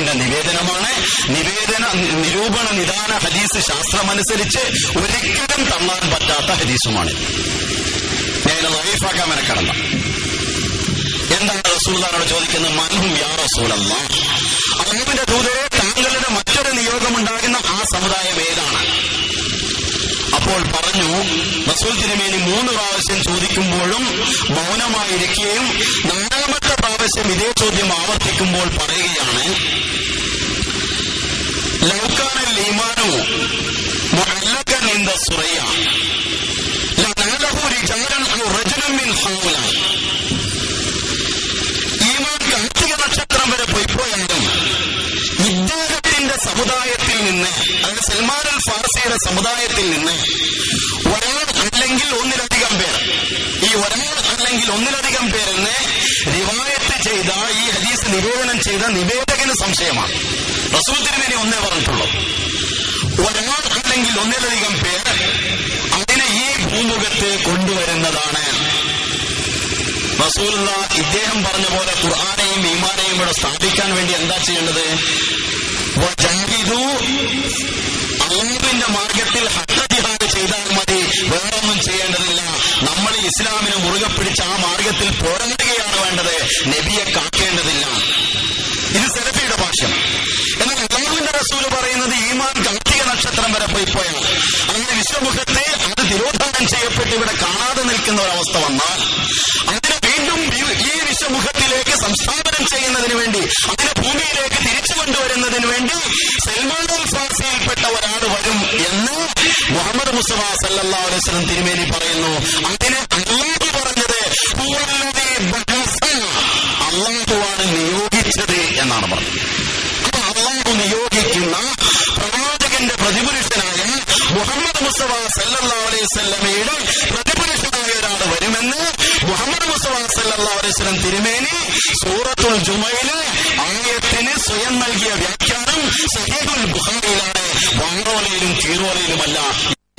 റസൂലിന്റെ നിവേദനമാണ്. നിരൂപണ നിദാന ഹദീസ് ശാസ്ത്രമനുസരിച്ച് ഒരിക്കലും തള്ളാൻ പറ്റാത്ത ഹദീസുമാണ്. ഞാൻ ലൈഫാക്കാൻ മെനക്കടന്ന. എന്താണ് റസൂലുള്ളാഹിനോട് ചോദിക്കുന്നത്? മൻഹും യാ റസൂലല്ലാഹ്, അല്ലാഹുവിന്റെ ദൂതരെ താങ്കളുടെ മറ്റൊരു നിയോഗമുണ്ടാകുന്ന ആ സമുദായം ഏതാണ്? അപ്പോൾ പറഞ്ഞു, റസൂൽ തിരുമേനി 3 പ്രാവശ്യം ചോദിക്കുമ്പോഴും മൗനമായിരിക്കുകയും 4ാമത്തെ പ്രാവശ്യം ഇതേ ചോദ്യം ആവർത്തിക്കുമ്പോൾ പറയുകയാണ്, ലൗകാനൽ ഈമാനു മുഅല്ലഖൻ ഇൻദ സുറയ്യ ലനലഹു റിജാലൻ ഔ റജുലൻ മിൻ ഹൗലാ. ഈമാൻ കാർത്തിക നക്ഷത്രം വരെ പോയിപ്പോയാലും ഇദ്ദേഹത്തിന്റെ സമുദായത്തിൽ നിന്ന്, അതായത് സൽമാൻ അൽ ഫാർസിയുടെ സമുദായത്തിൽ നിന്ന് ഒരാൾ അല്ലെങ്കിൽ ഒന്നിലധികം പേർ, ഈ ഒരാൾ അല്ലെങ്കിൽ ഒന്നിലധികം പേരെന്ന് റിവായത്ത് ചെയ്ത ഈ ഹദീസ് നിവേദനം ചെയ്ത നിവേദകന് സംശയമാണ്. റസൂൽ തിരുമേനി ഒന്നേ പറഞ്ഞിട്ടുള്ളൂ, ഒരാൾ അല്ലെങ്കിൽ ഒന്നിലധികം പേർ അതിനെ ഈ ഭൂമുഖത്ത് കൊണ്ടുവരുന്നതാണ്. റസൂലുള്ളാഹി ഇദ്ദേഹം പറഞ്ഞ പോലെ ഖുർആനെയും ഈമാനെയും ഇവിടെ സ്ഥാപിക്കാൻ വേണ്ടി എന്താ ചെയ്യേണ്ടത്? അല്ലാഹുവിന്റെ മാർഗത്തിൽ ഹഖ് ജിഹാദ് ചെയ്താൽ മതി, വേറൊന്നും ചെയ്യേണ്ടതില്ല. നമ്മൾ ഇസ്ലാമിനെ മുറുകെ പിടിച്ച് ആ മാർഗത്തിൽ പോരാടുകയാണ് വേണ്ടത്, നബിയെ കാക്കേണ്ടതില്ല. ഇത് സലഫിയുടെ ഭാഷ്യം. എന്നാൽ അല്ലാഹുവിന്റെ റസൂൽ പറയുന്നത് ഈമാൻ കാർത്തിക നക്ഷത്രം വരെ പോയിപ്പോയാൽ, അങ്ങനെ വിശ്വമുഖത്തെ അത് തിരോധാനം ചെയ്യപ്പെട്ട് ഇവിടെ കാണാതെ നിൽക്കുന്ന ഒരവസ്ഥ വന്നാൽ അതിനെ വീണ്ടും ഈ വിശ്വമുഖത്തിലേക്ക് സംസ്ഥാപനം ചെയ്യുന്നതിന് വേണ്ടി, അതിനെ ഭൂമിയിലേക്ക് തിരിച്ചു കൊണ്ടുവരുന്നതിന് വേണ്ടി സൽമാൻ അൽ ഫാർസിയിൽപ്പെട്ട ഒരാൾ വരും എന്ന് മുഹമ്മദ് മുസ്തഫ സല്ലല്ലാഹു അലൈഹി വസല്ലം തിരുമേനി പറയുന്നു. അതിന് അല്ലാഹു പറഞ്ഞത് അല്ലാഹുവാണ് നിയോഗിച്ചത് എന്നാണ് പറഞ്ഞത്. അപ്പൊ അല്ലാഹു നിയോഗിക്കുന്ന പ്രവാചകന്റെ പ്രതിപുരുഷനായ മുഹമ്മദ് മുസ്തഫ സല്ലല്ലാഹു അലൈഹി വസല്ലമയുടെ പ്രതിപുരുഷനായ ഒരാൾ വരുമെന്ന് മുഹമ്മദ് മുസ്തഫ സല്ലല്ലാഹു അലൈഹി വസല്ലം തിരുമേനി സൂറത്തുൽ ജുമയിലെ ആയത്തിന് സ്വയം നൽകിയ വ്യാഖ്യാനം സഹീഹുൽ ബുഖാരിയിലാണ്. വാറോലയിലും കീറോലയിലുമല്ല.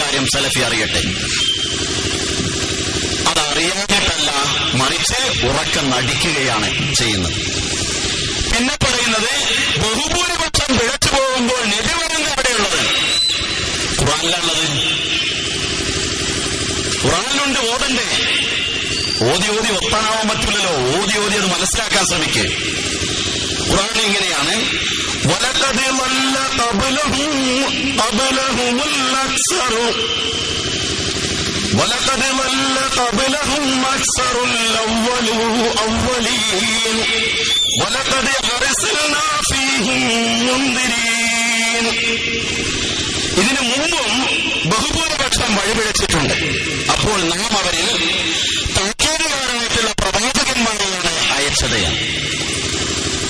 കാര്യം സലഫി അറിയട്ടെ. അതറിയാഞ്ഞിട്ടല്ല, മറിച്ച് ഉറക്കം നടിക്കുകയാണ് ചെയ്യുന്നത്. പിന്നെ പറയുന്നത് ബഹുഭൂരിപക്ഷം പിഴച്ചു പോകുമ്പോൾ നബി വരുന്ന എവിടെയുള്ളത്? ഖുർആനിലുള്ളത്. ഖുർആനിലുണ്ട്, ഓതണ്ടേ? ഓതി ഒത്താനാവാൻ പറ്റില്ലല്ലോ. ഓതി അത് മനസ്സിലാക്കാൻ ശ്രമിക്കുക. ഖുർആൻ ഇങ്ങനെയാണ്, വലഖദ് വല്ല ഖബ്ലഹുമുൽ അക്സറു വലഖദ് വല്ല ഖബ്ലഹും അക്സറുൽ അവ്വലീൻ വലഖദ് അർസൽനാ ഫീഹിം മുൻദിരീൻ. ഇതിനു മുമ്പും ബഹുഭൂരിപക്ഷം വഴിപിഴച്ചിട്ടുണ്ട്. അപ്പോൾ നാം അവരിൽ താക്കീതുകാരായിട്ടുള്ള പ്രവാചകന്മാരെയാണ് അയച്ചത്.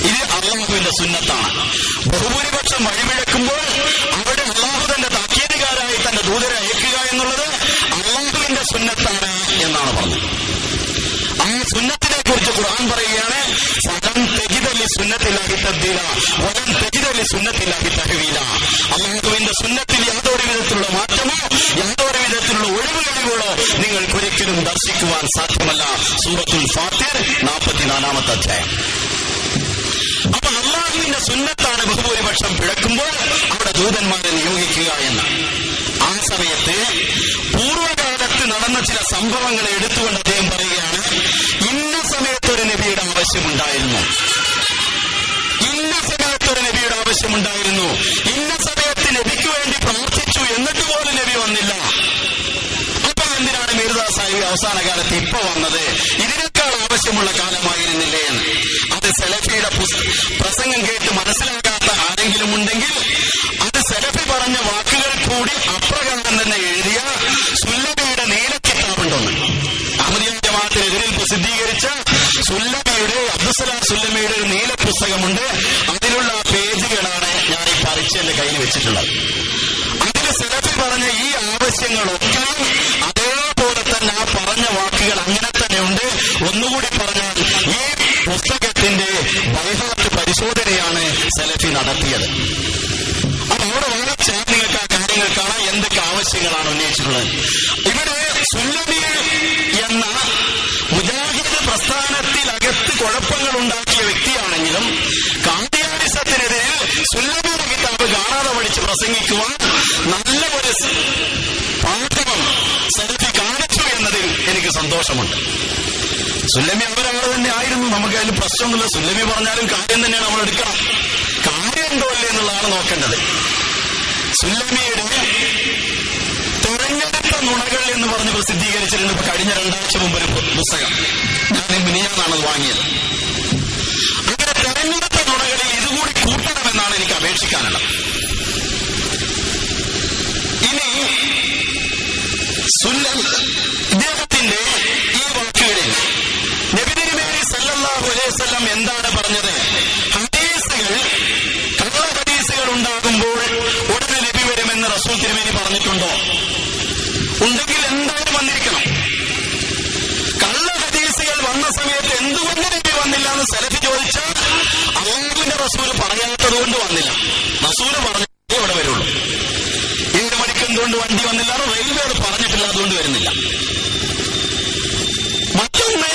ഇത് അല്ലാഹുവിന്റെ സുന്നത്താണ്. ബഹുഭൂരിപക്ഷം വഴിപിഴക്കുമ്പോൾ അവിടെ അല്ലാഹു തന്റെ താക്കീതുകാരായി തന്റെ ദൂതരെ അയക്കുക എന്നുള്ളത് അല്ലാഹുവിന്റെ സുന്നത്താണ് എന്നാണ് പറഞ്ഞത്. ആ സുന്നത്തിനെ കുറിച്ച് ഖുർആൻ പറയുകയാണ്, ഫലൻ തജിദ ലിസുന്നത്തില്ലാഹി തബ്ദീല വലൻ തജിദ ലിസുന്നത്തില്ലാഹി തഹ്വീല. അല്ലാഹുവിന്റെ സുന്നത്തിൽ യാതൊരു വിധത്തിലുള്ള മാറ്റമോ യാതൊരു വിധത്തിലുള്ള ഒഴിവുകളോ നിങ്ങൾക്കൊരിക്കലും ദർശിക്കുവാൻ സാധ്യമല്ല. സൂറത്തുൽ ഫാത്തിർ 44-ാമത്തെ അധ്യായം. അപ്പൊ അല്ലാഹുവിന്റെ സുന്നത്താണ് ബഹുഭൂരിപക്ഷം പിഴക്കുമ്പോൾ അവിടെ ദൂതന്മാരെ നിയോഗിക്കുക എന്ന്. ആ സമയത്ത് പൂർവ്വകാലത്ത് നടന്ന ചില സംഭവങ്ങളെ എടുത്തുകൊണ്ട് അദ്ദേഹം പറയുകയാണ്, ഇന്ന സമയത്തൊരു നബിയുടെ ആവശ്യമുണ്ടായിരുന്നു, ഇന്ന സമയത്തൊരു നബിയുടെ ആവശ്യമുണ്ടായിരുന്നു, ഇന്ന സമയത്ത് നബിക്ക് വേണ്ടി പ്രാർത്ഥിച്ചു, എന്നിട്ട് പോലും നബി വന്നില്ല. അപ്പൊ എന്തിനാണ് മീർദാ സാഹിബ് അവസാന കാലത്ത് ഇപ്പൊ വന്നത്? ഇതിനേക്കാൾ ആവശ്യമുള്ള കാലമായിരുന്നില്ലേ എന്ന്. അത് സലഫിയുടെ പ്രസംഗം കേട്ട് മനസ്സിലാക്കാത്ത ആരെങ്കിലും ഉണ്ടെങ്കിൽ അത് സലഫി പറഞ്ഞ വാക്കുകൾ കൂടി അപ്രകാരം തന്നെ എഴുതിയ സുല്ലബിയുടെ നീലക്കിതാബുണ്ടെന്ന് അഹ്മദിയ്യ ജമാഅത്തിനെതിരിൽ പ്രസിദ്ധീകരിച്ച സുല്ലബിയുടെ അബ്ദുസ്സലാം സുല്ലമിയുടെ ഒരു നീല പുസ്തകമുണ്ട്. അതിലുള്ള പേജുകളാണ് ഞാൻ ഈ പറിച്ച് എന്റെ കയ്യിൽ വെച്ചിട്ടുള്ളത്. അതിൽ സലഫി പറഞ്ഞ ഈ ആവശ്യങ്ങളൊക്കെ അതേപോലെ തന്നെ ആ പറഞ്ഞ വാക്കുകൾ അങ്ങനെ തന്നെ ഉണ്ട്. ഒന്നുകൂടി പറഞ്ഞാൽ ഈ പുസ്തകത്തിന്റെ ബൈഹാത്ത് പരിശോധനയാണ് സലഫി നടത്തിയത്. അപ്പൊ അവിടെ വായിച്ചാൽ നിങ്ങൾക്ക് ആ കാര്യങ്ങൾ കാണാൻ എന്തൊക്കെ ആവശ്യങ്ങളാണ് ഉന്നയിച്ചിട്ടുള്ളത്. ഇവിടെ സുല്ലമി എന്ന മുജാഹിദ് പ്രസ്ഥാനത്തിലകത്ത് കുഴപ്പങ്ങൾ ഉണ്ടാക്കിയ വ്യക്തിയാണെങ്കിലും കാദിയാനിസത്തിനെതിരെ പ്രസംഗിക്കുവാൻ നല്ല ഒരു പാഠം സലഫി കാണിച്ചു എന്നതിൽ എനിക്ക് സന്തോഷമുണ്ട്. സുല്ലമി അവരാൾ തന്നെ ആയിരുന്നു, നമുക്ക് അതിൽ പ്രശ്നമൊന്നുമില്ല. സുല്ലമി പറഞ്ഞാലും കാര്യം തന്നെയാണ് നമ്മൾ എടുക്കണം. കാര്യം ഉണ്ടോ അല്ലേ എന്നുള്ളതാണ് നോക്കേണ്ടത്. സുല്ലമിയുടെ തെരഞ്ഞെടുത്ത നുണകൾ എന്ന് പറഞ്ഞ് പ്രസിദ്ധീകരിച്ചിട്ടുണ്ട്. ഇപ്പൊ കഴിഞ്ഞ 2 ആഴ്ച മുമ്പ് ഒരു പുസ്തകം, ഞാൻ മിനിയാന്നാണ് അത് വാങ്ങിയത്. അങ്ങനെ തെരഞ്ഞെടുത്ത നുണകളിൽ ഇതുകൂടി കൂട്ടണമെന്നാണ് എനിക്ക് അപേക്ഷിക്കാനുള്ളത്. ഇനി ഇദ്ദേഹത്തിന്റെ ഈ വാക്കുകളിൽ നബി തിരുമേനി സല്ലല്ലാഹു അലൈഹി വസല്ലം എന്താണ് പറഞ്ഞത്? ഹദീസുകൾ, കള്ള ഹദീസുകൾ ഉണ്ടാകുമ്പോൾ ഉടനെ നബി വരുമെന്ന് റസൂൽ തിരുമേനി പറഞ്ഞിട്ടുണ്ടോ? ഉണ്ടെങ്കിൽ എന്തായാലും വന്നിരിക്കണം. കള്ള ഹദീസുകൾ വന്ന സമയത്ത് എന്തുകൊണ്ട് നബി വന്നില്ല എന്ന് സലഫി ചോദിച്ചാൽ അല്ലാഹുവിന്റെ റസൂൽ പറയാത്തത് കൊണ്ട് വന്നില്ല. റസൂൽ പറഞ്ഞേ ഇവിടെ വരുള്ളൂ. 7 മണിക്ക് എന്തുകൊണ്ട് വണ്ടി വന്നില്ല? റെയിൽവേ അത് പറഞ്ഞിട്ടില്ല, അതുകൊണ്ട് വരുന്നില്ല. മറ്റൊന്ന്,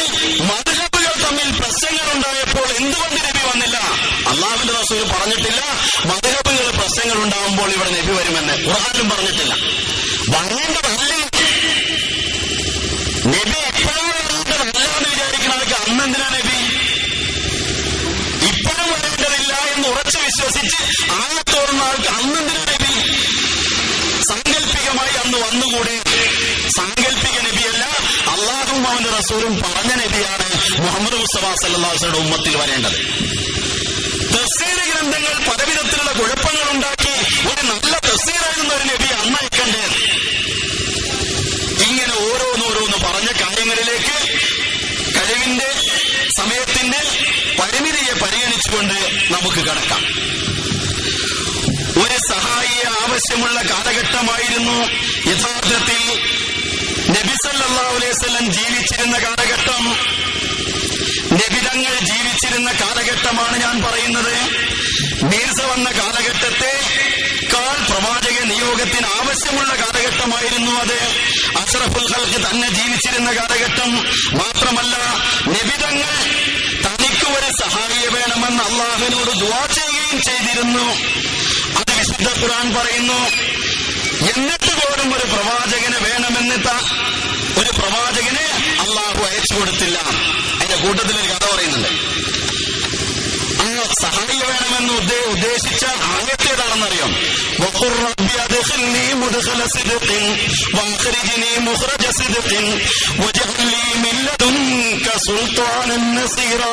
മദ്ഹബുകൾ തമ്മിൽ പ്രശ്നങ്ങൾ ഉണ്ടായപ്പോൾ എന്തുകൊണ്ട് നബി വന്നില്ല? അല്ലാഹുവിന്റെ റസൂൽ പറഞ്ഞിട്ടില്ല. മദ്ഹബുകൾ പ്രശ്നങ്ങൾ ഉണ്ടാകുമ്പോൾ ഇവിടെ നബി വരുമെന്ന് ഖുർആനിലും പറഞ്ഞിട്ടില്ല. വരേണ്ടതല്ല നബി. ഇപ്പോഴും വരേണ്ടതല്ല എന്ന് വിചാരിക്കുന്ന ആൾക്ക് അന്നെന്തിനാ നബി? ഇപ്പോഴും വരേണ്ടതില്ല എന്ന് ഉറച്ചു വിശ്വസിച്ച് ആയത്തോറുന്ന ആൾക്ക് അന്നെന്തിനാ നബി? സാങ്കല്പികമായി അന്ന് വന്നുകൂടി. സാങ്കല്പിക നബിയല്ല, അല്ലാഹുവും അവന്റെ റസൂലും പറഞ്ഞ നബിയാണ് മുഹമ്മദ് മുസ്തഫ സല്ലല്ലാഹു അലൈഹി വസല്ലം ഉമ്മത്തിൽ വരേണ്ടത്. തഫ്സീർ ഗ്രന്ഥങ്ങൾ പലവിധത്തിലുള്ള കുഴപ്പങ്ങൾ ഉണ്ടാക്കി ഒരു നല്ല തഫ്സീറായിരുന്ന ഒരു നബി അന്നയക്കണ്ടേ. ഇങ്ങനെ ഓരോന്നോരോന്ന് പറഞ്ഞ കാര്യങ്ങളിലേക്ക് കഴിവിന്റെ, സമയത്തിന്റെ പരിമിതിയെ പരിഗണിച്ചുകൊണ്ട് നമുക്ക് കടക്കാം. ഒരു സഹായിയെ ആവശ്യമുള്ള കാലഘട്ടമായിരുന്നു യഥാർത്ഥത്തിൽ നബി സല്ലല്ലാഹു അലൈഹി വസല്ലം ജീവിച്ചിരുന്ന കാലഘട്ടം. നബിതങ്ങൾ ജീവിച്ചിരുന്ന കാലഘട്ടമാണ് ഞാൻ പറയുന്നത്. മീർസ വന്ന കാലഘട്ടത്തെ പ്രവാചക നിയോഗത്തിന് ആവശ്യമുള്ള കാലഘട്ടമായിരുന്നു അത്. അഷ്റഫുൽ ഖൽഖ് തന്നെ ജീവിച്ചിരുന്ന കാലഘട്ടം. മാത്രമല്ല നബിതങ്ങൾ തനിക്ക് ഒരു സഹായിയെ വേണമെന്ന് അള്ളാഹുവിനോട് ദുആ ചെയ്യുകയും ചെയ്തിരുന്നു. അത് വിശുദ്ധ ഖുർആൻ പറയുന്നു. എന്നിട്ട് പോലും ഒരു പ്രവാചകന് വേണമെന്ന് ഒരു പ്രവാചകന് അള്ളാഹു അയച്ചു കൊടുത്തില്ല. അതിന്റെ കൂട്ടത്തിൽ ഒരു കഥ പറയുന്നുണ്ട്. ആ സഹായിയെ വേണമെന്ന് ഉദ്ദേശിച്ച ആയത്തേതാണെന്നറിയാം. വഖുർ റബ്ബി അദ്ഖിൽനി മുദ്ഖല സിദ്ഖിൻ വഅഖ്രിജ്നി മുഖ്റജ സിദ്ഖിൻ വജഅൽ ലീ മിൻ ലദുൻക സുൽത്താനൻ നസീറാ.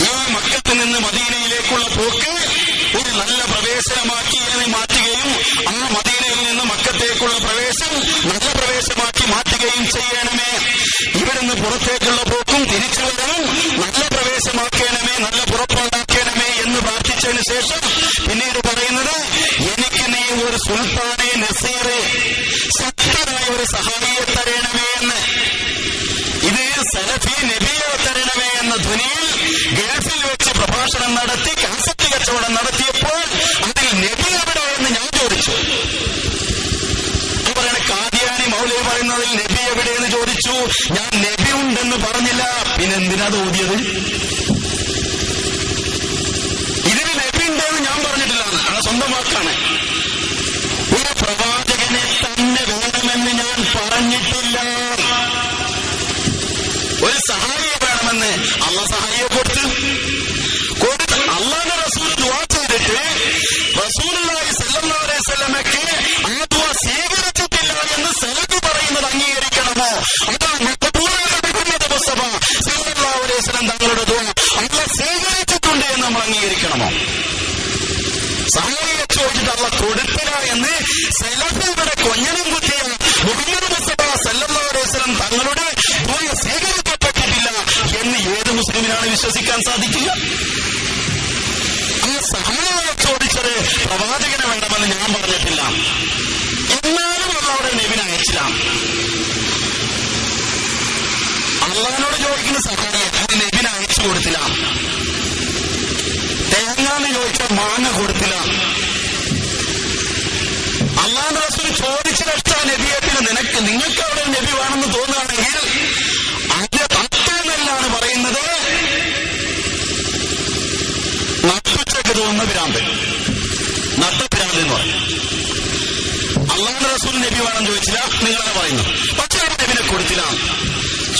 ഈ മക്കത്തിൽ നിന്ന് മദീനയിലേക്കുള്ള പോക്ക് ഒരു നല്ല പ്രവേശനമാക്കി മാറ്റുകയും ആ മദീനയിൽ നിന്ന് മക്കത്തേക്കുള്ള പ്രവേശം നല്ല പ്രവേശമാക്കി മാറ്റുകയും ചെയ്യണമേ. ഇവിടുന്ന് പുറത്തേക്കുള്ള പോക്കും തിരിച്ചു വരാൻ നല്ല പ്രവേശമാക്കണമേ, നല്ല പുറപ്പാടാക്കണമേ എന്ന് പ്രാർത്ഥിച്ചതിന് ശേഷം പിന്നീട് പറയുന്നത്, എനിക്ക് നീ ഒരു സുൽത്താനെ നസീറെ, ശക്തനായ ഒരു സഹായിയെ തരണമേ എന്ന്. ഇത് സലഫി നബിയെ തരണമേ എന്ന ധ്വനിയിൽ ഗൾഫിൽ വെച്ച് പ്രഭാഷണം നടത്തി കാസറ്റ് കച്ചവടം നടത്തിയപ്പോൾ അതിൽ നബി എവിടെ എന്ന് ഞാൻ ചോദിച്ചു. പറയണ കാദിയാനി മൗലവി പറയുന്നതിൽ നബി എവിടെയെന്ന് ചോദിച്ചു. ഞാൻ നബി ഉണ്ടെന്ന് പറഞ്ഞില്ല. പിന്നെന്തിനാ ഓതിയത്? ഇതിന് നബി ഉണ്ടെന്ന് ഞാൻ പറഞ്ഞിട്ടില്ല. അത് സ്വന്തം വാക്കാണ്. ഒരു പ്രവാചകനെ തന്നെ വേണമെന്ന് ഞാൻ പറഞ്ഞിട്ടില്ല. ഒരു സഹായിയെ വേണമെന്ന് അള്ളാഹ് സഹായിയെ കൊടുത്ത് അള്ളാഹുവിന്റെ റസൂൽ ദുആ ചെയ്തിട്ട് റസൂലുള്ളാഹി സ്വല്ലല്ലാഹു അലൈഹി വസല്ലമയ്ക്ക് ആ ദുആ സ്വീകരിച്ചിട്ടില്ല എന്ന് സലഫ് പറയുന്നത് അംഗീകരിക്കണമോ? അതാണ് മുഹമ്മദ് മുസ്തഫ സ്വല്ലല്ലാഹു അലൈഹി വസല്ലം തങ്ങളുടെ ദുആ അള്ളാഹ് സ്വീകരിച്ചിട്ടുണ്ട് എന്ന് നമ്മൾ അംഗീകരിക്കണമോ? സഹായിയെ ചോദിച്ചിട്ട് അള്ളാഹ് കൊടുത്തില്ല എന്ന് സലഫിയുടെ കൊഞ്ഞനം കുത്തിയ മുഹമ്മദ് മുസ്തഫ സ്വല്ലല്ലാഹു അലൈഹി വസല്ലം തങ്ങളുടെ ദുആ സ്വീകരിക്കപ്പെട്ടിട്ടില്ല എന്ന് ഏത് മുസ്ലിമിനാണ് വിശ്വസിക്കാൻ സാധിക്കുക? ആ സഹായിയെ ചോദിച്ചത് പ്രവാചകനെ വേണമെന്ന് ഞാൻ പറഞ്ഞിട്ടില്ല. എന്നാലും അള്ളാഹുടെ നബിനെ അയച്ചില്ല. അള്ളാഹിനോട് ചോദിക്കുന്ന സഹായിയെ അത് നബിനെ അയച്ചു കൊടുത്തില്ല. തേങ്ങാന്ന് ചോദിച്ചാൽ മാങ്ങ കൊടുത്തില്ല. അള്ളാഹുന്റെ റസൂൽ ചോദിച്ച കഷ്ട നബിയെ പിന്നെ നിങ്ങൾക്ക് അവിടെ നബി വേണമെന്ന് തോന്നുകയാണെങ്കിൽ അത് തത്വമെല്ലാണ് പറയുന്നത്. നട്ടുച്ചക്ക് തോന്നുന്ന ഭ്രാന്ത്. നട്ടപ്പിരാന്ത് എന്ന് പറഞ്ഞു. അള്ളാഹുവിന്റെ റസൂൽ നബി വേണമെന്ന് ചോദിച്ചില്ല, നിങ്ങളെ പറയുന്നു. പക്ഷെ ആ നബിനെ കൊടുത്തില്ല.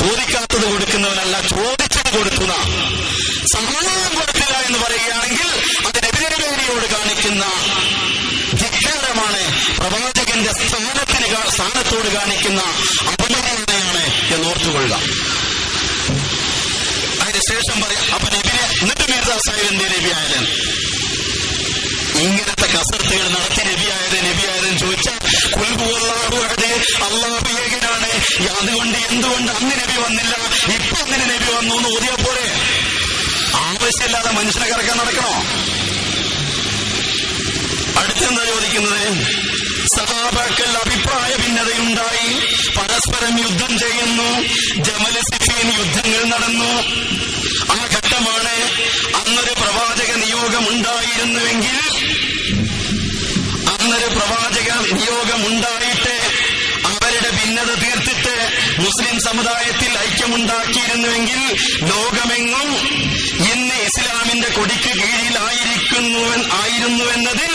ചോദിക്കാത്തത് കൊടുക്കുന്നവനല്ല, ചോദിച്ചത് കൊടുക്കുന്ന. സഹായം കൊടുത്തില്ല എന്ന് പറയുകയാണെങ്കിൽ അത് നബിയോട് കാണിക്കുന്ന ധിക്കാരമാണ്, പ്രവാചകന്റെ സ്ഥാനത്തോട് കാണിക്കുന്ന അപമര്യാദയാണ് എന്നോർത്തുകൊള്ളുക. അതിനുശേഷം പറയാം, അപ്പൊ നബിനെ എന്നിട്ട് മിർസ സാഹിബ് എന്തേ നബിയായത്? ഇങ്ങനത്തെ കസർത്തുകൾ നടത്തി നബിയായതെന്ന് ചോദിച്ചാൽ അല്ലാഹു ഏകനാണ്, അതുകൊണ്ട് എന്തുകൊണ്ട് അന്ന് നബി വന്നില്ല, ഇപ്പൊ അങ്ങനെ നബി വന്നു എന്ന് ഓതിയാ പോരെ? ആവശ്യമില്ലാതെ മനുഷ്യനെ കറക്കാൻ നടക്കണോ? അടുത്തെന്താ ചോദിക്കുന്നത്? സഹാബാക്കൾ അഭിപ്രായ ഭിന്നതയുണ്ടായി, പരസ്പരം യുദ്ധം ചെയ്യുന്നു, ജമൽ സിഫീൻ യുദ്ധങ്ങൾ നടന്നു. ആ ഘട്ടമാണ് അന്നൊരു പ്രവാചക നിയോഗമുണ്ടായിരുന്നുവെങ്കിൽ, അവരുടെ ഭിന്നത തീർത്തിട്ട് മുസ്ലിം സമുദായത്തിൽ ഐക്യമുണ്ടാക്കിയിരുന്നുവെങ്കിൽ ലോകമെങ്ങും ഇന്ന് ഇസ്ലാമിന്റെ കൊടിക്ക് കീഴിലായിരുന്നുവെന്നതിൽ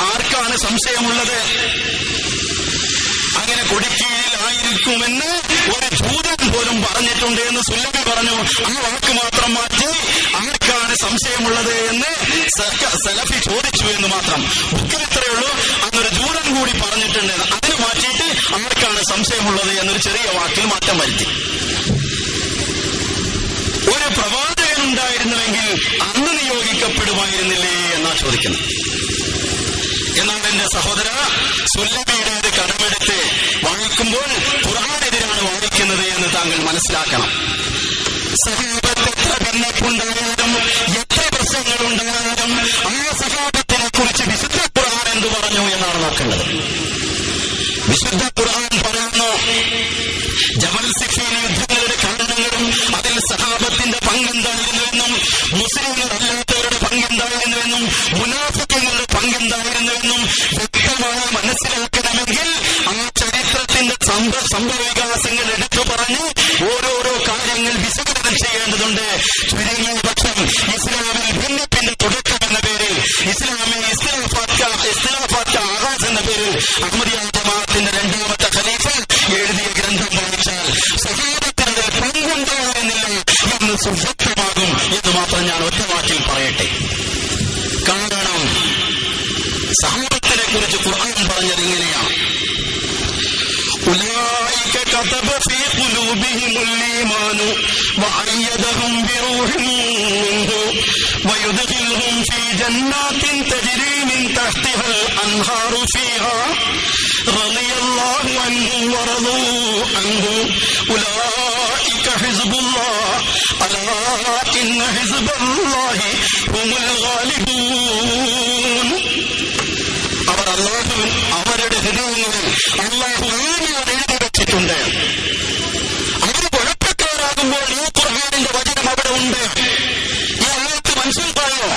ആർക്കാണ് സംശയമുള്ളത്? അങ്ങനെ കൊടിക്കീഴിലായിരിക്കുമെന്ന് ഒരു ജൂതൻ പോലും പറഞ്ഞിട്ടുണ്ട് എന്ന് സുല്ലമി പറഞ്ഞു. ആ വാക്ക് മാത്രം മാറ്റി ആർക്കാണ് സംശയമുള്ളത് എന്ന് സലഫി ചോദിച്ചു എന്ന് മാത്രം. ബുക്കിൽ ഇത്രയേ ഉള്ളൂ, അന്നൊരു ജൂതൻ കൂടി പറഞ്ഞിട്ടുണ്ട്. അതിന് മാറ്റിയിട്ട് ആർക്കാണ് സംശയമുള്ളത് എന്നൊരു ചെറിയ വാക്കിൽ മാറ്റം വരുത്തി. ഒരു പ്രവാചകൻ ഉണ്ടായിരുന്നുവെങ്കിൽ അന്ന് നിയോഗിക്കപ്പെടുമായിരുന്നില്ലേ എന്നാ ചോദിക്കുന്നത്. എന്നാൽ എന്റെ സഹോദര, സുല്ലമിയുടെ കടമെടുത്ത് വായിക്കുമ്പോൾ ഖുർആനെതിരാണ് വായിക്കുന്നത് എന്ന് താങ്കൾ മനസ്സിലാക്കണം. സഹാബത്ത് എത്ര ഭിന്നപ്പുണ്ടായാലും എത്ര പ്രശ്നങ്ങളുണ്ടായാലും ആ സഹാബത്തിനെ കുറിച്ച് വിശുദ്ധ ഖുർആൻ എന്തു പറഞ്ഞു എന്നാണ് നോക്കേണ്ടത്. വിശുദ്ധ ഖുർആൻ പറയുന്നു, ജമൽ സിഫീൻ യുദ്ധങ്ങളുടെ കാരണങ്ങളും അതിൽ സഹാബത്തിന്റെ പങ്കെന്തായിരുന്നുവെന്നും മുസ്ലിങ്ങളല്ലാത്തവരുടെ പങ്കെന്തായിരുന്നുവെന്നും മുനാഫിഖുകളുടെ പങ്കെന്തായിരുന്നുവെന്നും വ്യക്തമായി മനസ്സിലാക്കണമെങ്കിൽ ആ ചരിത്രത്തിന്റെ സംഭവവികാസങ്ങൾ എടുത്തു പറഞ്ഞ് ഓരോരോ കാര്യങ്ങൾ വിശകലനം ചെയ്യേണ്ടതുണ്ട്. ചുരുങ്ങിയ പക്ഷം ഇസ്ലാമിൽ ഭിന്നപ്പിന്റെ തുടക്കം എന്ന പേരിൽ, ഇസ്ലാമിൽ ഇസ്തിലാഫാത്ത് ആകാശ് എന്ന പേരിൽ അഹ്മദിയ ജമാഅത്തിന്റെ രണ്ടാമത്തെ ഖലീഫ എഴുതിയ ഗ്രന്ഥം വായിച്ചാൽ സഹാബത്തിനതിൽ പങ്കുണ്ടായിരുന്നില്ല എന്ന് സുവ്യക്തമാകും എന്ന് മാത്രം ഞാൻ ഒറ്റവാക്കിൽ പറയട്ടെ. കാരണം സഹാബത്തിനെ കുറിച്ച് ഖുർആൻ പറഞ്ഞത് ഇങ്ങനെയാണ്: ഉലൈക കതബ ഫീ ഖുലൂബിഹിമുൽ ഈമാൻ വഅയ്യദഹും ബിറൂഹിൻ മിൻഹു വയുദ്ഖിലുഹും ഫീ ജന്നാത്തിൻ തജ്രി മിൻ തഹ്തിഹൽ അൻഹാറു ഫീഹാ റളിയല്ലാഹു അൻഹു വറദൂ അൻഹു ഉലൈക ഹിസ്ബുല്ലാഹ് അലാ ഇന്ന ഹിസ്ബല്ലാഹി ഹുമുൽ ഗാലിബൂൻ. അവരുടെ ഹൃദയങ്ങളിൽ അല്ലാഹു ഈമാൻ എഴുതി വെച്ചിട്ടുണ്ട്. അവർ കുഴപ്പക്കാരാകുമ്പോൾ ഈ ഖുർആനിന്റെ വചനം അവിടെ ഉണ്ട്. ഈ ആയത്ത് മനസ്സിലായോ?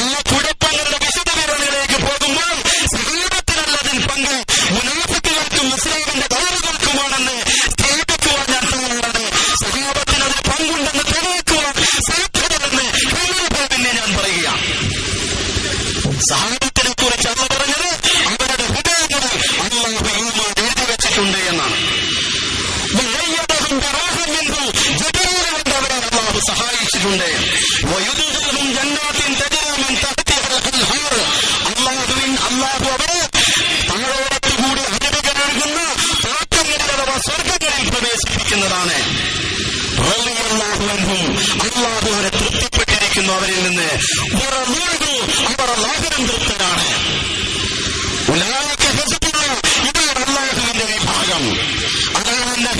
ആ കുഴപ്പങ്ങളുടെ വിശദവിവരണങ്ങളിലേക്ക് പോകുമ്പോൾ സഹാബത്തിനല്ലതിൽ പങ്ക് മുനാഫിക്കുകൾക്കും ഇസ്ലാമിന്റെ ദാറുകൾക്കുമാണെന്ന് സ്ഥാപിക്കുവാൻ ഞാൻ തയ്യാറാണ്. സഹാബത്തിനതിൽ പങ്കുണ്ടെന്ന് തെളിയിക്കുവാൻ സാധ്യതയെന്ന് പിന്നെ ഞാൻ പറയുകയാണ്. സഹാബത്തിനെ കുറിച്ച് അല്ല പറഞ്ഞത് അവരുടെ ഹൃദയങ്ങളിൽ അല്ലാഹു ഈമാൻ എഴുതി വെച്ചിട്ടുണ്ട് എന്നാണ്. അവരെ അല്ലാഹു സഹായിച്ചിട്ടുണ്ട്. അല്ലാഹു അവരെ താഴോടത്തുകൂടി അരുവികളൊഴുകുന്ന തോട്ടങ്ങളിൽ അഥവാ സ്വർഗ്ഗങ്ങളിൽ പ്രവേശിപ്പിക്കുന്നതാണ്. അല്ലാഹു അവരെ തൃപ്തിപ്പെട്ടിരിക്കുന്നു അവരിൽ നിന്ന്. അവർ അല്ലാഹുവിനും തൃപ്തരാണ്. ഇതാണ് അല്ലാഹുവിന്റെ വിഭാഗം. അല്ലാഹുവിന്റെ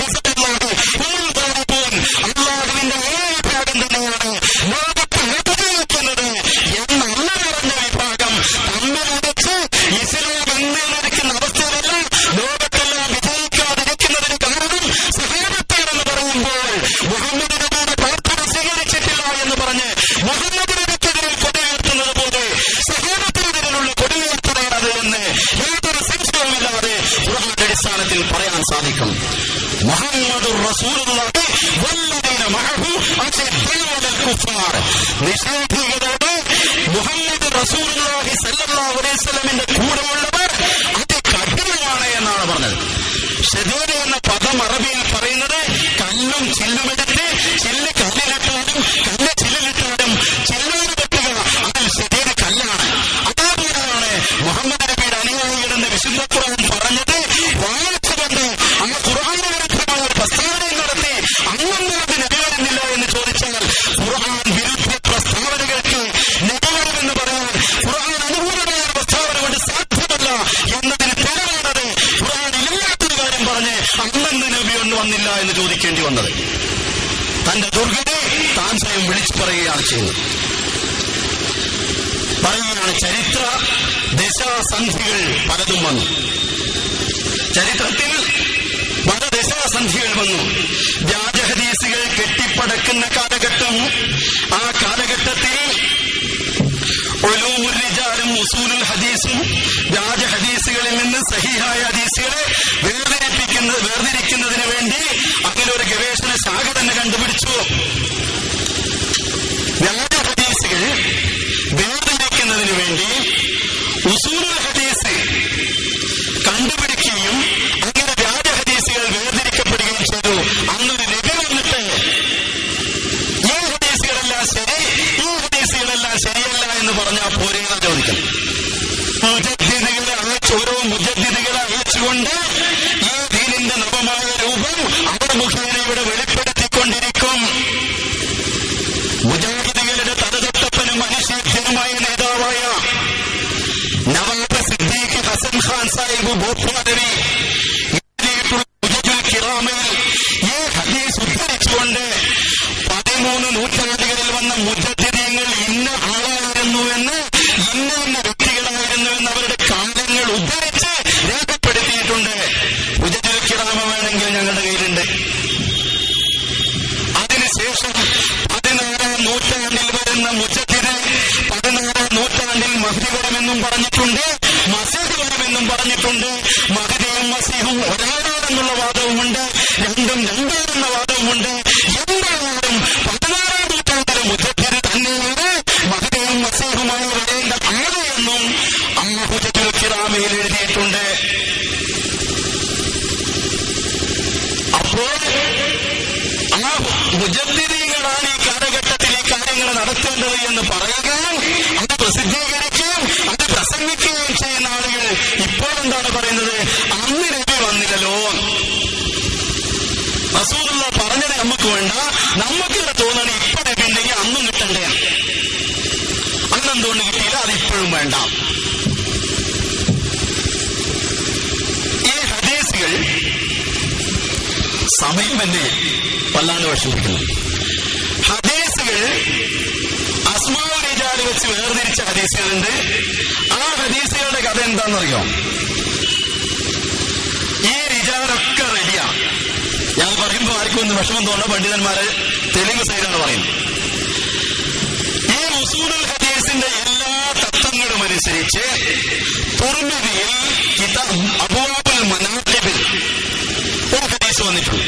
വിഭാഗം തന്നെയാണ് ലോകത്ത് വിഭജിക്കുന്നത് എന്നല്ല പറഞ്ഞ വിഭാഗം. തമ്മിലടിച്ച് ഇസ്ലാം എന്നേക്കുന്ന അവസ്ഥയിലല്ല ലോകത്തെല്ലാം വിജയിക്കാതിരിക്കുന്നതിന് കാരണം സഹാബത്താണെന്ന് പറയുമ്പോൾ മുഹമ്മദ് നബിയുടെ പ്രാർത്ഥന സ്വീകരിച്ചിട്ടില്ല എന്ന് പറഞ്ഞ് മുഹമ്മദ് നബിക്കെതിരെ കൊടിയുയർത്തുന്നത് പോലെ സഹാബത്തിനെതിരെയുള്ള കൊടിയുയർത്തുകയാണത് എന്ന് യാതൊരു സംശയവുമില്ലാതെ ഖുർആന്റെ അടിസ്ഥാനത്തിൽ പറയാൻ സാധിക്കും. മുഹമ്മദുർ റസൂലുള്ളാഹി വല്ലദീന മഅഹു അശദ്ദു അലൽ കുഫാർ. നിഷേധികളോട് മുഹമ്മദ് റസൂലുള്ളാഹി സ്വല്ലല്ലാഹു അലൈഹി വസല്ലമിന്റെ കൂടെയുള്ളവർ അതികഠിനമാണ് എന്നാണ് പറഞ്ഞത്. ഷദീദ് എന്ന പദം അറബിയിൽ പറയുന്നത് കല്ലും ചില്ലുമെടുത്ത് ചില്ല് കല്ലിലിട്ടാലും കല്ല് ചില്ലിലിട്ടാലും ചില്ലോട് പറ്റുക, അതിൽ ഷദീദ് കല്ലാണ്. അതേപോലെയാണ് മുഹമ്മദ് നബിയുടെ അനുയായികളെന്ന് വിശുദ്ധ ഖുർആൻ പറഞ്ഞത്. വായിച്ചുകൊണ്ട് ആ ഖുർആന്റെ വിരുദ്ധമായ ഒരു പ്രസ്താവനയും നടത്തി അന്നെന്തുകൊണ്ട് നബി വരുന്നില്ല എന്ന് ചോദിച്ചാൽ ഖുർആൻ വിരുദ്ധ പ്രസ്താവനകൾക്ക് നബി വരുമെന്ന് പറയാൻ ഖുർആൻ അനുകൂലമായ ഒരു പ്രസ്താവന കൊണ്ട് സാധ്യമല്ല എന്നതിന് തെളിവാണത്. ഖുർആൻ ഇല്ലാത്തൊരു കാര്യം പറഞ്ഞ് അന്നെന്ത് നബി കൊണ്ട് വന്നില്ല എന്ന് ചോദിക്കേണ്ടി വന്നത്. തന്റെ ദുർഗതി താൻ സ്വയം വിളിച്ചു പറയുകയാണ് ചെയ്യുന്നത്. പറയുകയാണ് ചരിത്ര ദശാസന്ധികൾ പലതും വന്നു. ചരിത്രത്തിൽ പല ദശാസന്ധികൾ വന്നു. വ്യാജഹദീസുകൾ കെട്ടിപ്പടക്കുന്ന കാലഘട്ടം. ആ കാലഘട്ടത്തിൽ ഉലൂമുൽ റിജാലും ഉസൂലുൽ ഹദീസും വ്യാജ ഹദീസുകളിൽ നിന്ന് സഹീഹായ ഹദീസുകളെ വേർതിരിക്കുന്നതിന് വേണ്ടി അങ്ങനെ ഒരു ഗവേഷണ ശാഖ തന്നെ കണ്ടുപിടിച്ചു. വ്യാജ ഹദീസുകൾ വേർതിരിക്കുന്നതിന് വേണ്ടി ഉസൂലുൽ ഹദീസ് കണ്ടുപിടിക്കുകയും അങ്ങനെ വ്യാജ ഹദീസുകൾ വേർതിരിക്കപ്പെടുകയും ചെയ്തു. അന്നൊരു നബി വന്നിട്ട് ഈ ഹദീസുകളെല്ലാം ശരി, ഈ ഹദീസുകളെല്ലാം ശരിയല്ല എന്ന് പറഞ്ഞാൽ പോരെന്നാ ചോദിക്കണം. ഓരോ മുജദ്ദിദുകളെ അയച്ചുകൊണ്ട് ഈ ദീനിന്റെ നവമായ രൂപം അവർ മുഖേന ഇവിടെ വെളിപ്പെടുത്തിക്കൊണ്ടിരിക്കും. മുജാഹിദുകളുടെ തലതൊട്ടപ്പനും അനിഷേധ്യനുമായ നേതാവായ നവാബ് സിദ്ദീഖ് ഹസൻ ഖാൻ സാഹിബ് ഭോപ്പാലവി കിറാമയിൽ ഈ ഹദീസ് ഉദ്ധരിച്ചുകൊണ്ട് 13 നൂറ്റാണ്ടുകളിൽ വന്ന മുജദ്ദിദീങ്ങൾ ഇന്ന ആളായിരുന്നുവെന്ന് ഇന്ന വ്യക്തികളായിരുന്നുവെന്ന് അവരുടെ കാലങ്ങൾ ഉദ്ധരിച്ച് രേഖപ്പെടുത്തിയിട്ടുണ്ട്. മുജദ്ദിദ് കിറാമ വേണമെങ്കിൽ ഞങ്ങളുടെ കയ്യിലുണ്ട്. അതിനുശേഷം 16-ാം നൂറ്റാണ്ടിൽ വരുന്ന മുജദ്ദിദ് 16-ാം നൂറ്റാണ്ടിൽ മഹ്ദി വരുമെന്നും പറഞ്ഞിട്ടുണ്ട്, മസീഹ് വരുമെന്നും പറഞ്ഞിട്ടുണ്ട്. മഹ്ദിയും മസീഹും ഒരാളാണെന്നുള്ള വാദവുമുണ്ട്, രണ്ടും രണ്ടാണെന്ന വാദവുമുണ്ട്. എന്തായാലും 16-ാം നൂറ്റാണ്ടിലെ മുജദ്ദിദ് തന്നെയാണ് മഹ്ദിയും മസീഹുമായി വരേണ്ട ആള് എന്നും ആ മുജദ്ദിദുൽ കിറാമയിൽ എഴുതിയിട്ടുണ്ട്. അപ്പോൾ ആ മുജദ്ദിദീങ്ങളാണ് ഈ കാലഘട്ടത്തിൽ ഈ കാര്യങ്ങൾ നടത്തേണ്ടത് എന്ന് പറയുകയും അത് പ്രസിദ്ധീകരിക്കുകയും അത് പ്രസംഗിക്കുകയും ചെയ്യുന്ന ആളുകൾ ഇപ്പോൾ എന്താണ് പറയുന്നത്? അന്ന് നബി വന്നില്ലല്ലോ, റസൂലുള്ളാഹി പറഞ്ഞത് നമുക്ക് വേണ്ട, നമുക്കിവിടെ തോന്നണ ഇപ്പൊ നബി ഉണ്ടെങ്കിൽ അന്നും കിട്ടണ്ടേ, അന്നെന്തുകൊണ്ട് കിട്ടിയില്ല, അതിപ്പോഴും വേണ്ട. ഈ ഹദീസുകൾ സമയം എന്നെ വല്ലാണ്ട് വിഷമിക്കുന്നു. ഹദീസുകൾ അസ്മാഉൽ റിജാൽ വെച്ച് വേർതിരിച്ച ഹദീസുകളുണ്ട്. ആ ഹദീസുകളുടെ കഥ എന്താണെന്നറിയോ? ഈ റിജാലൊക്കെ റെഡിയാ. ഞാൻ പറയുമ്പോൾ ആർക്കും ഒന്ന് വിഷമം തോന്നുന്ന പണ്ഡിതന്മാരെ തെളിവ് സൈഡാണ് പറയുന്നത്. ഈ ഉസൂലുൽ ഹദീസിന്റെ എല്ലാ തത്വങ്ങളും അനുസരിച്ച് തുർമിദിയിൽ അബ്വാബുൽ മനാഖിബിൽ ഒരു ഹദീസ് വന്നിട്ടുണ്ട്.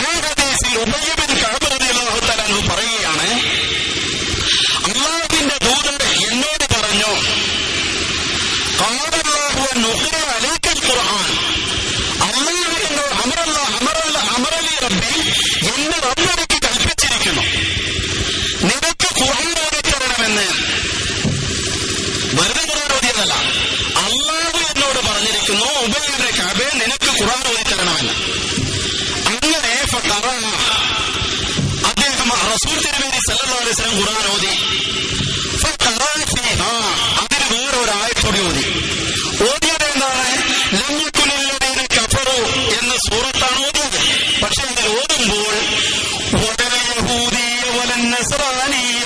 ആ ഹദീസിൽ ഉബയ്യ് ബിൻ കഅബ് റളിയല്ലാഹു തആല അൻഹു പറയുകയാണ്, അല്ലാഹുവിന്റെ ദൂതൻ എന്നോട് പറഞ്ഞു, ഖാലല്ലാഹു അൻഖറ അലൈക്കൽ ഖുർആൻ, അല്ലാഹു എന്നോട് അമറലി റബ്ബി, എന്റെ റബ്ബ് എനിക്ക് കൽപ്പിച്ചിരിക്കുന്നു നിനക്ക് ഖുർആൻ ഓതിത്തരണമെന്ന്. വെറുതെ ഖുർആൻ ഓതിയതല്ല, അല്ലാഹു എന്നോട് പറഞ്ഞിരിക്കുന്നു ഉബയ്യ് ബിൻ കഅബ് നിനക്ക് ഖുർആൻ ഓതിത്തരണമെന്ന്. അങ്ങനെ അദ്ദേഹം റസൂൽ തിരുമേനി സല്ലല്ലാഹു അലൈഹി വസല്ലം ഖുർആൻ ഓതി. അതിന് വേറെ ഒരു ആയത്തോടെ ഓതി. ഓതിയത് എന്താണ്? ലം യകുനില്ലദീന കഫറു എന്ന സൂറത്താണ് ഓതിയത്. പക്ഷെ അതിൽ ഓതുമ്പോൾ വലൽ യഹൂദിയ വലൻ നസ്റാനിയ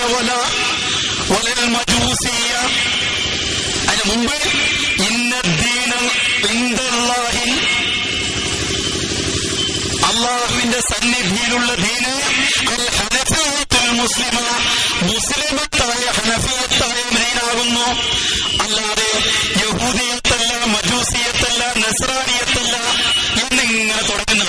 വലൽ മജൂസിയ, അതിന് മുമ്പ് ഇന്നദ്ദീന ഇൻദല്ലാഹി, അള്ളാഹുവിന്റെ സന്നിധിയിലുള്ള ദീന് അൽ ഹനഫിയത്തുൽ മുസ്ലിമ, മുസ്ലിമത്തായ ഹനഫിയത്തായ ദീനാകുന്നു. അല്ലാതെ യഹൂദിയത്തല്ല, മജൂസിയത്തല്ല, നസ്രാനിയത്തല്ല എന്നിങ്ങനെ തുടങ്ങുന്ന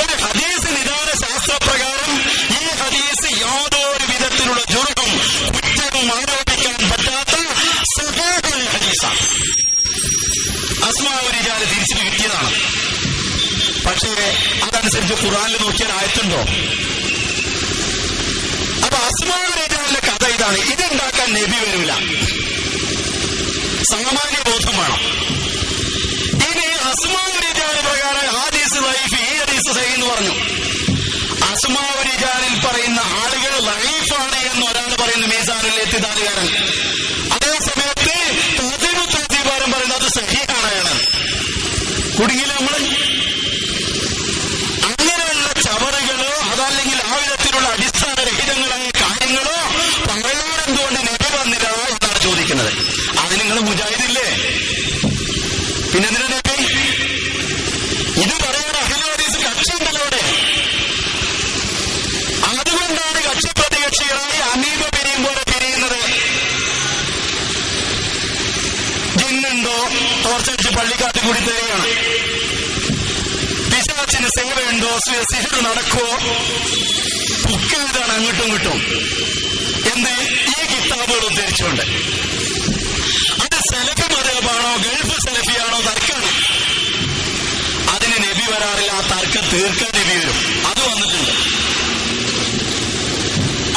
ഒരു ഹദീസ് നിദാന ശാസ്ത്രപ്രകാരം ഈ ഹദീസ് യാതൊരു വിധത്തിലുള്ള ജുർഹും കുറ്റ കുറിച്ച് ഖുർആനിൽ നോക്കിയാൽ ആയത്തുണ്ടോ? അപ്പൊ അസ്മാഉൽ റിജാലിന്റെ കഥ ഇതാണ്. ഇതുണ്ടാക്കാൻ നബി വരില്ല, സാമാന്യ ബോധം വേണം. ഇനി അസ്മാഉൽ റിജാൽ പ്രകാരം ഹദീസ് ലൈഫ്, ഈ ഹദീസ് സഹീഹ് എന്ന് പറഞ്ഞു. അസ്മാഉൽ റിജാലിൽ പറയുന്ന ആളുകൾ ലൈഫാണ് എന്ന് ഒരാൾ പറയുന്നു, മീസാനുൽ ഇഅ്തിദാലുകാരൻ. അതേ സമയത്ത് തഹ്ദീബുത്തഹ്ദീബുകാരൻ പറയുന്നത് അത് സഹീഹാണ്. കുടുങ്ങിയില്ല നമ്മള്. അങ്ങനെയുള്ള ചവറുകളോ അതല്ലെങ്കിൽ ആ വിധത്തിലുള്ള അടിസ്ഥാനരഹിതങ്ങളായ കാര്യങ്ങളോ പറയാനെന്തുകൊണ്ട് നബി വന്നില്ല എന്നാണ് ചോദിക്കുന്നത്. അത് നിങ്ങൾ മുജാഹിദില്ലേ? പിന്നെന്തിനാ നബി ഇത് പറയാൻ? അഹ്ലുൽ ഹദീസ് കക്ഷിയുണ്ടല്ലോ അവിടെ. അതുകൊണ്ടാണ് കക്ഷി പ്രതികക്ഷികളായി അമീബ പിരിയും പോലെ പിരിയുന്നത്. ജിന്നുണ്ടോ ടോർച്ചടിച്ച് പള്ളിക്കാട്ട് കൂടി തരികയാണ്. പിശാചിന് സേവയുണ്ടോ? സിഹർ നടക്കുവോ? ബുക്കെഴുതാണ് അങ്ങോട്ടും ഇങ്ങോട്ടും. എന്ത് ഈ കിതാബുകൾ ഉദ്ധരിച്ചുകൊണ്ട്. അത് സലഫി മദ്ഹബാണോ ഗൾഫ് സലഫിയാണോ തർക്കാണ്. അതിന് നബി വരാറില്ല. ആ തർക്കം തീർക്കാൻ നബി വരും. അത് വന്നിട്ടുണ്ട്.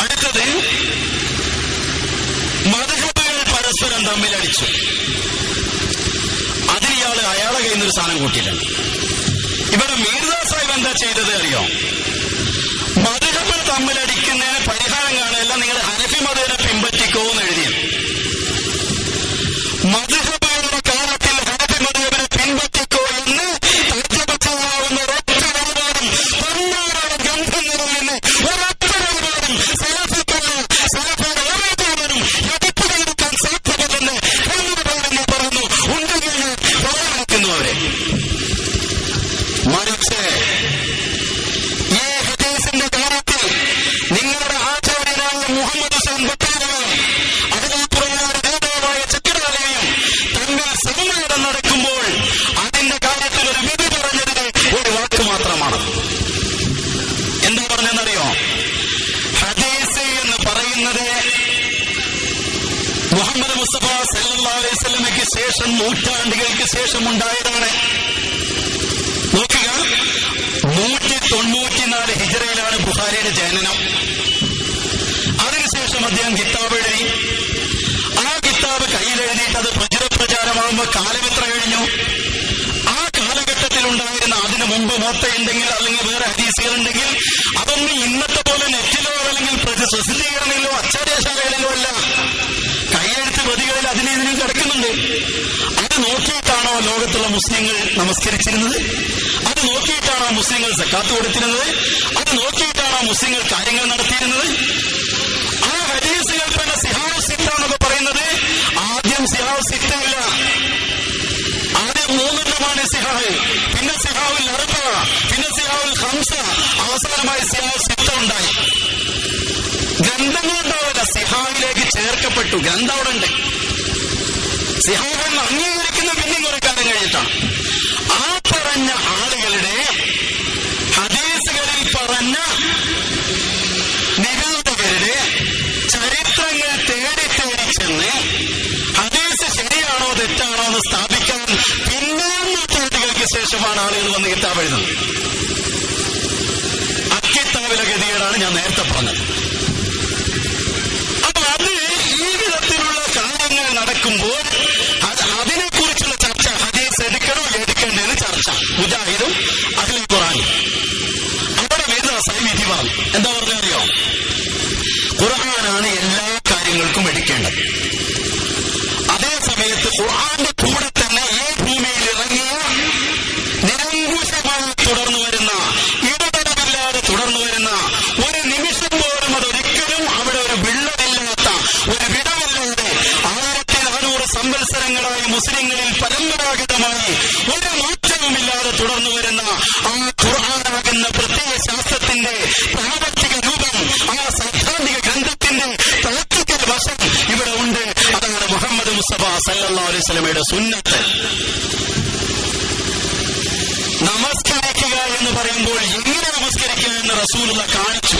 അടുത്തത് മദ്ഹബുകൾ പരസ്പരം തമ്മിലടിച്ചു. അതിനിയാള് അയാളെ കയ്യിൽ നിന്നൊരു സാധനം കൂട്ടിയിട്ടുണ്ട്. ഇവിടെ മീർസ സാഹിബ് എന്താ ചെയ്തത് അറിയോ? മദ്ഹബുകൾ തമ്മിലടിക്കുന്നതിന് പരിഹാരം കാണുകയല്ല, നിങ്ങൾ ഹനഫി മദ്ഹബിനെ പിൻപറ്റിക്കോ എന്ന് എഴുതിയ. മദ്ഹബുകളുടെ കാലത്തിൽ ഹനഫി മദ്ഹബിനെ പിൻപറ്റിക്കോ എന്ന് തർജ്ജമ ഒരൊറ്റ നിലപാടും 16 ഗ്രന്ഥങ്ങളിൽ നിന്ന് ഒരൊറ്റ നിലപാടും സലഫിയുടെ ഓരോരുത്തരും എടുക്കാൻ സാധ്യമല്ലെന്ന് കണ്ണുപാടെന്ന് പറഞ്ഞു ഉണ്ടെന്ന് പറയാനിരിക്കുന്നു അവരെ. മറിച്ച് ഈ ഹദീസിന്റെ കാര്യത്തിൽ നിങ്ങളുടെ ആചാര്യനായ മുഹമ്മദ് ഹുസൈൻ ബത്താരിയും അതിനപ്പുറങ്ങളുടെ നേതാവായ ചക്രവാലയും തങ്ങൾ സമന്വയം നടക്കുമ്പോൾ അതിന്റെ കാര്യത്തിൽ ഒരു വിധി പറഞ്ഞതിന് ഒരു വാക്ക് മാത്രമാണ്. എന്താ പറഞ്ഞെന്നറിയോ? ഹദീസ് എന്ന് പറയുന്നത് മുഹമ്മദ് മുസ്തഫ സല്ലല്ലാഹു അലൈഹി വസല്ലമയ്ക്ക് ശേഷം നൂറ്റാണ്ടുകൾക്ക് ശേഷം ഉണ്ടായതാണ്. നോക്കുക, 194 ഹിജ്റയിലാണ് ബുഖാരിയുടെ ജനനം. അതിനുശേഷം അദ്ദേഹം കിതാബ് എഴുതി. ആ കിതാബ് കയ്യിലെഴുതിയിട്ട് അത് പ്രചാരമാകുമ്പോൾ കാലം എത്ര കഴിഞ്ഞു? ആ കാലഘട്ടത്തിൽ ഉണ്ടായിരുന്ന, അതിനു മുമ്പ് മൊത്തമുണ്ടെങ്കിൽ അല്ലെങ്കിൽ വേറെ ഹദീസുകളുണ്ടെങ്കിൽ അതൊന്നും ഇന്നത്തെ പോലെ നെറ്റിലോ അല്ലെങ്കിൽ പ്രസിദ്ധീകരണങ്ങളിലോ അച്ചടിശാലകളിലോ അല്ല, കൈയെഴുത്ത് പ്രതികളിൽ അതിനും കിടക്കുന്നുണ്ട്. അത് നോക്കിയിട്ടാണോ ലോകത്തുള്ള മുസ്ലിങ്ങൾ നമസ്കരിച്ചിരുന്നത്? അത് നോക്കിയിട്ടാണോ മുസ്ലിങ്ങൾ സക്കാത്ത് കൊടുത്തിരുന്നത്? അത് നോക്കിയിട്ടാണോ മുസ്ലിങ്ങൾ കാര്യങ്ങൾ നടത്തിയിരുന്നത്? ആ ഹദീസുകൾ തന്നെ സിഹാഉ സിത്ത എന്നൊക്കെ പറയുന്നത് ആദ്യം സിഹാഉ സിത്ത ഇല്ല, ആദ്യം 3 സിഹാഹ്, പിന്നെ സിഹാഉൽ അർബഅ, പിന്നെ സിഹാഉൽ ഖംസ, അവസാനമായി സിഹാഉ സിത്ത ഉണ്ടായി. ഗ്രന്ഥങ്ങളുണ്ടാവില്ല, സിഹാഹിലേക്ക് ചേർക്കപ്പെട്ടു. ഗ്രന്ഥം അവിടെ ഉണ്ട്. സിഹാഹെന്ന് അംഗീകരിക്കുന്ന പിന്നെയും കുറെ കാലം കഴിഞ്ഞിട്ടാണ്. ആ പറഞ്ഞ ആളുകളുടെ ഹദീസുകളിൽ പറഞ്ഞ നിരൂപകരുടെ ചരിത്രങ്ങൾ തേടി ചെന്ന് ഹദീസ് ശരിയാണോ തെറ്റാണോ എന്ന് സ്ഥാപിക്കാൻ പിന്നെയും നൂറ്റാണ്ടുകൾക്ക് ശേഷമാണ് ആളുകൾ വന്ന് കിതാബ് എഴുതുന്നത്. അക്കിത്താബിലെ ഗതികേടാണ് ഞാൻ നേരത്തെ പറഞ്ഞത്. അപ്പൊ അത് ഈ വിധത്തിലുള്ള കാര്യങ്ങൾ നടക്കുമ്പോൾ അതിനെക്കുറിച്ചുള്ള ചർച്ച, ഹദീസ് എടുക്കണോ എടുക്കേണ്ടതെന്ന് ചർച്ച, മുജാഹിദും അഹ്ലുൽ ഖുർആനും. അവിടെ മീർസായി വിധി പറഞ്ഞു. എന്താ പറഞ്ഞറിയോ? ഖുർആനാണ് എല്ലാ കാര്യങ്ങൾക്കും എടുക്കേണ്ടത്. അതേ സമയത്ത് ഖുർആന്റെ കൂടെ തന്നെ ഈ ഭൂമിയിൽ ഇറങ്ങിയ നിരങ്കുശമായി തുടർന്നു വരുന്ന, ഇടപെടലില്ലാതെ തുടർന്നു വരുന്ന, ഒരു നിമിഷം പോലും അതൊരിക്കലും അവിടെ ഒരു വിള്ളലില്ലാത്ത, ഒരു വിടവില്ലാതെ 1400 സംവത്സരങ്ങളായി മുസ്ലിങ്ങളിൽ പരമ്പരാഗതമായി ഒരു മാറ്റവുമില്ലാതെ തുടർന്നു വരുന്ന ആ ഖുർആനാകുന്ന പ്രത്യയ ശാസ്ത്രത്തിന്റെ പ്രാവർത്തിക രൂപം, ആ സൈദ്ധാന്തിക ഗ്രന്ഥത്തിന്റെ പ്രാക്ടിക്കൽ വശം ഇവിടെ ഉണ്ട്. അതാണ് മുഹമ്മദ് മുസ്തഫ സല്ലല്ലാഹു അലൈഹി വസല്ലമയുടെ സുന്നത്ത്. നമസ്കരിക്കുക എന്ന് പറയുമ്പോൾ എങ്ങനെ നമസ്കരിക്കുക എന്ന് റസൂലുള്ളാഹി കാണിച്ചു.